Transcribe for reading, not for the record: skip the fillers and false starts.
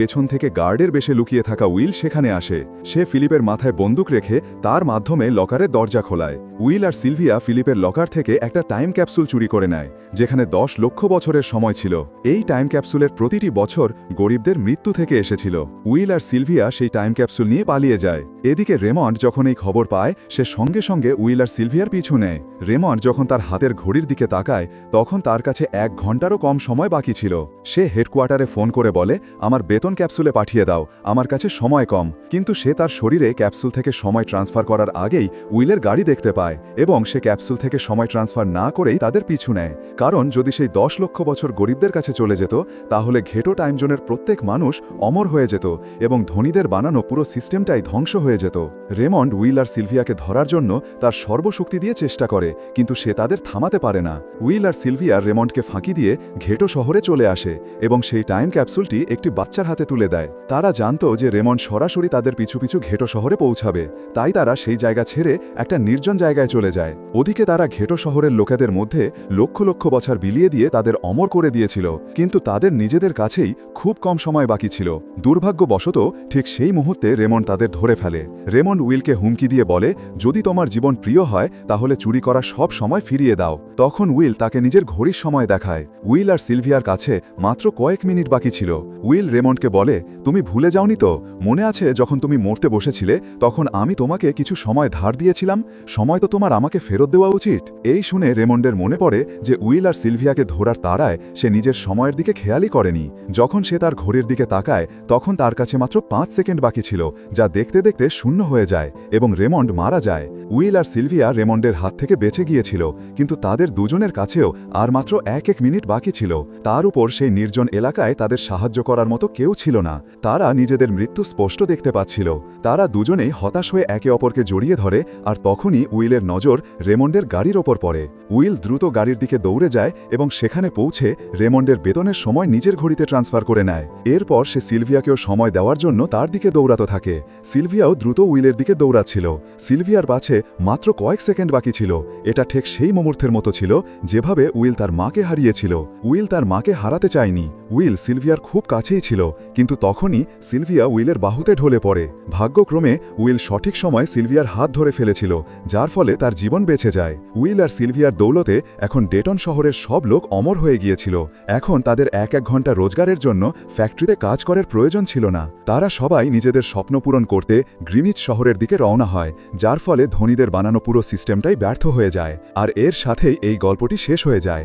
পেছন থেকে গার্ডের বেশে লুকিয়ে থাকা উইল সেখানে আসে। সে ফিলিপের মাথায় বন্দুক রেখে তার মাধ্যমে লকারের দরজা খোলায়। উইল আর সিলভিয়া ফিলিপের লকার থেকে একটা টাইম ক্যাপসুল চুরি করে নেয়, যেখানে 10 লক্ষ বছরের সময় ছিল। এই টাইম ক্যাপসুলের প্রতিটি বছর গরিবদের মৃত্যু থেকে এসেছিল। উইল আর সিলভিয়া সেই টাইম ক্যাপসুল নিয়ে পালিয়ে যায়। এদিকে রেমন্ড যখন এই খবর পায়, সে সঙ্গে সঙ্গে উইল আর সিলভিয়ার পিছু নেয়। রেমন্ড যখন তার হাতের ঘড়ির দিকে তাকায়, তখন তার কাছে 1 ঘন্টারও কম সময় বাকি ছিল। সে হেডকোয়ার্টারে ফোন করে বলে, আমার বেতন ক্যাপসুলে পাঠিয়ে দাও, আমার কাছে সময় কম। কিন্তু সে তার শরীরে ক্যাপসুল থেকে সময় ট্রান্সফার করার আগেই উইলের গাড়ি দেখতে পায়, এবং সে ক্যাপসুল থেকে সময় ট্রান্সফার না করেই তাদের পিছু নেয়। কারণ যদি সেই 10 লক্ষ বছর গরিবদের কাছে চলে যেত, তাহলে ঘেটো টাইম জোনের প্রত্যেক মানুষ অমর হয়ে যেত, এবং ধনীদের বানানো পুরো সিস্টেমটাই ধ্বংস হয়ে যেত। রেমন্ড উইল আর সিলভিয়াকে ধরার জন্য তার সর্বশক্তি দিয়ে চেষ্টা করে, কিন্তু সে তাদের থামাতে পারে না। উইল আর সিলভিয়া রেমন্ডকে ফাঁকি দিয়ে ঘেটো শহরে চলে আসে, এবং সেই টাইম ক্যাপসুলটি একটি বাচ্চার হাতে তুলে দেয়। তারা জানত যে রেমন্ড সরাসরি তাদের পিছু পিছু ঘেটো শহরে পৌঁছাবে, তাই তারা সেই জায়গা ছেড়ে একটা নির্জন জায়গায় চলে যায়। ওদিকে তারা ঘেটো শহরের লোকেদের মধ্যে লক্ষ লক্ষ বছর বিলিয়ে দিয়ে তাদের অমর করে দিয়েছিল, কিন্তু তাদের নিজেদের কাছেই খুব কম সময় বাকি ছিল। দুর্ভাগ্যবশত ঠিক সেই মুহূর্তে রেমন্ড তাদের ধরে ফেলে। রেমন্ড উইলকে হুমকি দিয়ে বলে, যদি তোমার জীবন প্রিয় হয় তাহলে চুরি করা সব সময় ফিরিয়ে দাও। তখন উইল তাকে নিজের ঘড়ির সময় দেখায়। উইল আর সিলভিয়ার কাছে মাত্র কয়েক মিনিট বাকি ছিল। উইল রেমন্ডকে বলে, তুমি ভুলে যাওনি তো? মনে আছে যখন তুমি মরতে বসেছিলে, তখন আমি তোমাকে কিছু সময় ধার দিয়েছিলাম? সময় তো তোমার আমাকে ফেরত দেওয়া উচিত। এই শুনে রেমন্ডের মনে পড়ে যে উইল আর সিলভিয়াকে ধরার তাড়ায় সে নিজের সময়ের দিকে খেয়ালই করেনি। যখন সে তার ঘড়ির দিকে তাকায়, তখন তার কাছে মাত্র 5 সেকেন্ড বাকি ছিল, যা দেখতে দেখতে শূন্য হয়ে যায়, এবং রেমন্ড মারা যায়। উইল আর সিলভিয়া রেমন্ডের হাত থেকে বেঁচে গিয়েছিল, কিন্তু তাদের দুজনের কাছেও আর মাত্র 1 মিনিট বাকি ছিল। তার উপর সেই নির্জন এলাকায় তাদের সাহায্য করার মতো কেউ ছিল না। তারা নিজেদের মৃত্যু স্পষ্ট দেখতে পাচ্ছিল। তারা দুজনেই হতাশ হয়ে একে অপরকে জড়িয়ে ধরে, আর তখনই উইলের নজর রেমন্ডের গাড়ির ওপর পড়ে। উইল দ্রুত গাড়ির দিকে দৌড়ে যায়, এবং সেখানে পৌঁছে রেমন্ডের বেতনের সময় নিজের ঘড়িতে ট্রান্সফার করে নেয়। এরপর সে সিলভিয়াকেও সময় দেওয়ার জন্য তার দিকে দৌড়াতে থাকে। সিলভিয়াও দ্রুত উইলের দিকে দৌড়াচ্ছিল। সিলভিয়ার পাছে মাত্র কয়েক সেকেন্ড বাকি ছিল। এটা ঠিক সেই মুহূর্তের মতো ছিল যেভাবে উইল তার মাকে হারিয়েছিল। উইল তার মাকে হারাতে চায়নি। উইল সিলভিয়ার খুব কাছেই ছিল, কিন্তু তখনই সিলভিয়া উইলের বাহুতে ঢলে পড়ে। ভাগ্যক্রমে উইল সঠিক সময় সিলভিয়ার হাত ধরে ফেলেছিল, যার ফলে তার জীবন বেঁচে যায়। উইল আর সিলভিয়ার দৌলতে এখন ডেটন শহরের সব লোক অমর হয়ে গিয়েছিল। এখন তাদের 1 ঘন্টা রোজগারের জন্য ফ্যাক্টরিতে কাজ করার প্রয়োজন ছিল না। তারা সবাই নিজেদের স্বপ্ন পূরণ করতে গ্রিনিচ শহরের দিকে রওনা হয়, যার ফলে ধনীদের বানানো পুরো সিস্টেমটাই ব্যর্থ হয়ে যায়। আর এর সাথেই এই গল্পটি শেষ হয়ে যায়।